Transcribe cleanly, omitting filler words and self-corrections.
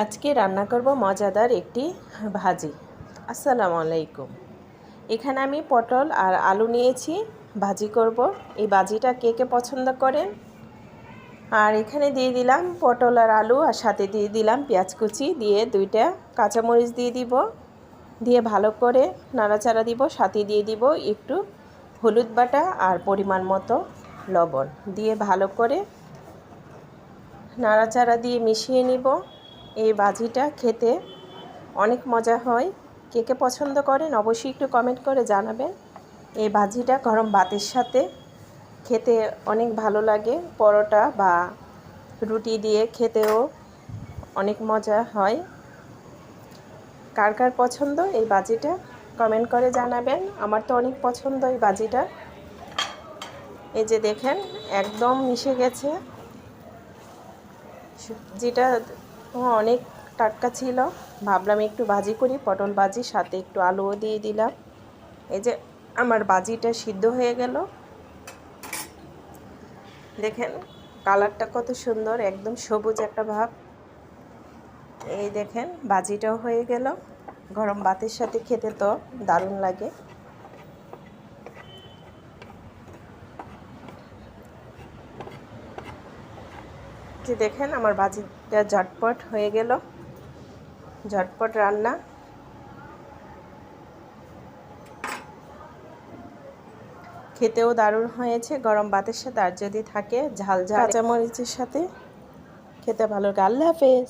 আজকে রান্না করব মজাদার একটি ভাজি। আসসালামু আলাইকুম। এখানে আমি পটল আর আলু নিয়েছি, ভাজি করব। এই ভাজিটা কে কে পছন্দ করেন। আর এখানে দিয়ে দিলাম পটল আর আলু, আর সাথে দিয়ে দিলাম পেঁয়াজ কুচি, দিয়ে দুইটা কাঁচামরিচ দিয়ে দিব, দিয়ে ভালো করে নাড়াচাড়া দিব। সাথে দিয়ে দিব একটু হলুদ বাটা আর পরিমাণ মতো লবণ, দিয়ে ভালো করে নাড়াচাড়া দিয়ে মিশিয়ে নিব। এই ভাজিটা খেতে অনেক মজা হয়। কে কে পছন্দ করেন অবশ্যই একটু কমেন্ট করে জানাবেন। এই ভাজিটা গরম ভাতের সাথে খেতে অনেক ভালো লাগে, পরোটা বা রুটি দিয়ে খেতেও অনেক মজা হয়। কার কার পছন্দ এই ভাজিটা কমেন্ট করে জানাবেন। আমার তো অনেক পছন্দ এই ভাজিটা। এই যে দেখেন একদম মিশে গেছে। সবজিটা অনেক টাটকা ছিল, ভাবলাম একটু ভাজি করি, পটল ভাজি, সাথে একটু আলুও দিয়ে দিলাম। এই যে আমার ভাজিটা সিদ্ধ হয়ে গেল, দেখেন কালারটা কত সুন্দর, একদম সবুজ একটা ভাব। এই দেখেন ভাজিটাও হয়ে গেল, গরম ভাতের সাথে খেতে তো দারুণ লাগে। যে দেখেন আমার ভাজিটা ঝটপট হয়ে গেল, ঝটপট রান্না। খেতেও দারুণ হয়েছে গরম ভাতের সাথে, আর যদি থাকে ঝাল ঝাল কাঁচামরিচের সাথে খেতে ভালো লাগে। আল্লাহ হাফেজ।